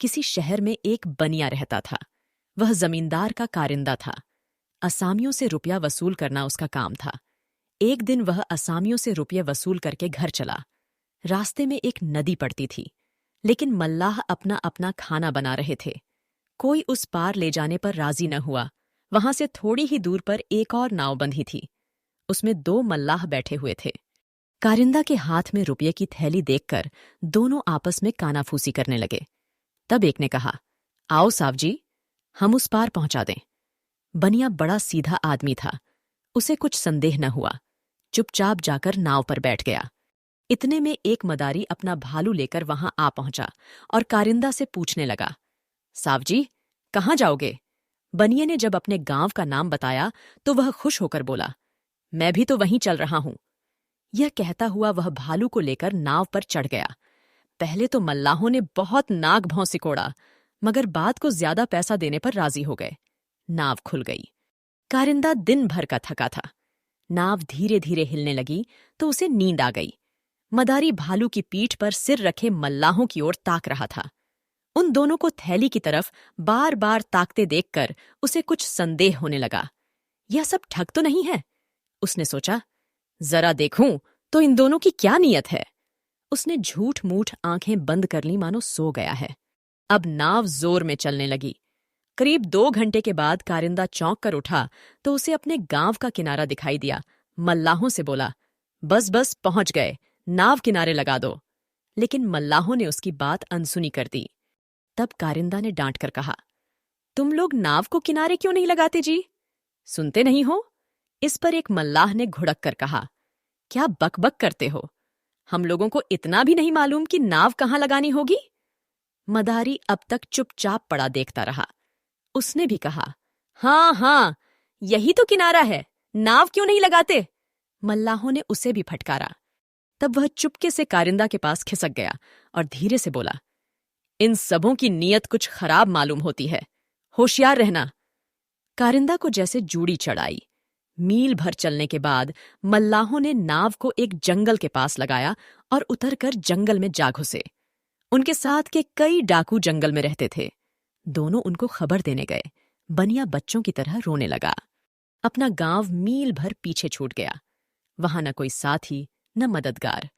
किसी शहर में एक बनिया रहता था। वह जमींदार का कारिंदा था। असामियों से रुपया वसूल करना उसका काम था। एक दिन वह असामियों से रुपये वसूल करके घर चला। रास्ते में एक नदी पड़ती थी, लेकिन मल्लाह अपना अपना खाना बना रहे थे। कोई उस पार ले जाने पर राजी न हुआ। वहां से थोड़ी ही दूर पर एक और नाव बंधी थी। उसमें 2 मल्लाह बैठे हुए थे। कारिंदा के हाथ में रुपये की थैली देखकर दोनों आपस में कानाफूसी करने लगे। तब एक ने कहा, आओ साहब जी, हम उस पार पहुंचा दें। बनिया बड़ा सीधा आदमी था। उसे कुछ संदेह न हुआ। चुपचाप जाकर नाव पर बैठ गया। इतने में एक मदारी अपना भालू लेकर वहां आ पहुंचा और कारिंदा से पूछने लगा, साहब जी, कहाँ जाओगे? बनिए ने जब अपने गांव का नाम बताया तो वह खुश होकर बोला, मैं भी तो वहीं चल रहा हूं। यह कहता हुआ वह भालू को लेकर नाव पर चढ़ गया। पहले तो मल्लाहों ने बहुत नाक भौं सिकोड़ा, मगर बाद को ज्यादा पैसा देने पर राजी हो गए। नाव खुल गई। कारिंदा दिन भर का थका था। नाव धीरे धीरे हिलने लगी तो उसे नींद आ गई। मदारी भालू की पीठ पर सिर रखे मल्लाहों की ओर ताक रहा था। उन दोनों को थैली की तरफ बार बार ताकते देखकर उसे कुछ संदेह होने लगा। यह सब ठग तो नहीं है? उसने सोचा, जरा देखूं तो इन दोनों की क्या नीयत है। उसने झूठ मूठ आंखें बंद कर ली, मानो सो गया है। अब नाव जोर में चलने लगी। करीब 2 घंटे के बाद कारिंदा चौंक कर उठा तो उसे अपने गांव का किनारा दिखाई दिया। मल्लाहों से बोला, बस बस पहुंच गए, नाव किनारे लगा दो। लेकिन मल्लाहों ने उसकी बात अनसुनी कर दी। तब कारिंदा ने डांट कर कहा, तुम लोग नाव को किनारे क्यों नहीं लगाते जी? सुनते नहीं हो? इस पर एक मल्लाह ने घुड़क कर कहा, क्या बकबक करते हो? हम लोगों को इतना भी नहीं मालूम कि नाव कहाँ लगानी होगी? मदारी अब तक चुपचाप पड़ा देखता रहा। उसने भी कहा, हाँ हाँ, यही तो किनारा है, नाव क्यों नहीं लगाते? मल्लाहों ने उसे भी फटकारा। तब वह चुपके से कारिंदा के पास खिसक गया और धीरे से बोला, इन सबों की नीयत कुछ खराब मालूम होती है, होशियार रहना। कारिंदा को जैसे जूड़ी चढ़ाई। मील भर चलने के बाद मल्लाहों ने नाव को एक जंगल के पास लगाया और उतरकर जंगल में जा घुसे। उनके साथ के कई डाकू जंगल में रहते थे। दोनों उनको खबर देने गए। बनिया बच्चों की तरह रोने लगा। अपना गांव मील भर पीछे छूट गया। वहां न कोई साथी न मददगार,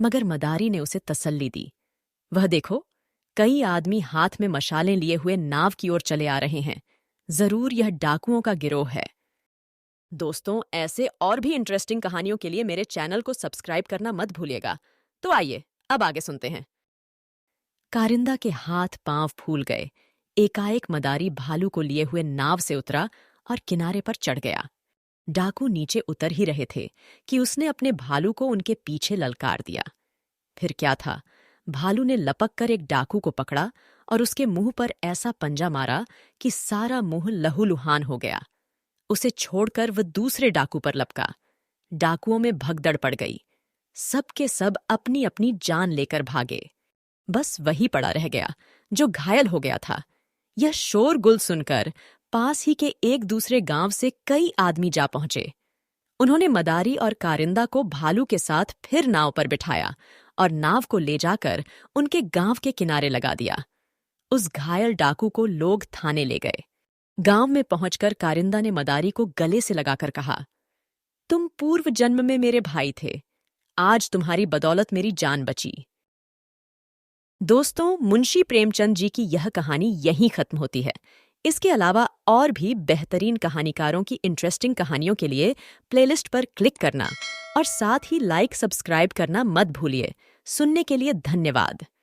मगर मदारी ने उसे तसल्ली दी। वह देखो, कई आदमी हाथ में मशालें लिए हुए नाव की ओर चले आ रहे हैं। जरूर यह डाकुओं का गिरोह है। दोस्तों, ऐसे और भी इंटरेस्टिंग कहानियों के लिए मेरे चैनल को सब्सक्राइब करना मत भूलिएगा। तो आइए अब आगे सुनते हैं। कारिंदा के हाथ पांव फूल गए। एकाएक मदारी भालू को लिए हुए नाव से उतरा और किनारे पर चढ़ गया। डाकू नीचे उतर ही रहे थे कि उसने अपने भालू को उनके पीछे ललकार दिया। फिर क्या था, भालू ने लपक कर एक डाकू को पकड़ा और उसके मुंह पर ऐसा पंजा मारा कि सारा मुंह लहूलुहान हो गया। उसे छोड़कर वह दूसरे डाकू पर लपका। डाकुओं में भगदड़ पड़ गई। सब के सब अपनी अपनी जान लेकर भागे। बस वही पड़ा रह गया जो घायल हो गया था। यह शोरगुल सुनकर पास ही के एक दूसरे गांव से कई आदमी जा पहुंचे। उन्होंने मदारी और कारिंदा को भालू के साथ फिर नाव पर बिठाया और नाव को ले जाकर उनके गांव के किनारे लगा दिया। उस घायल डाकू को लोग थाने ले गए। गांव में पहुंचकर कारिंदा ने मदारी को गले से लगाकर कहा, तुम पूर्व जन्म में मेरे भाई थे, आज तुम्हारी बदौलत मेरी जान बची। दोस्तों, मुंशी प्रेमचंद जी की यह कहानी यहीं खत्म होती है। इसके अलावा और भी बेहतरीन कहानीकारों की इंटरेस्टिंग कहानियों के लिए प्लेलिस्ट पर क्लिक करना और साथ ही लाइक सब्सक्राइब करना मत भूलिए। सुनने के लिए धन्यवाद।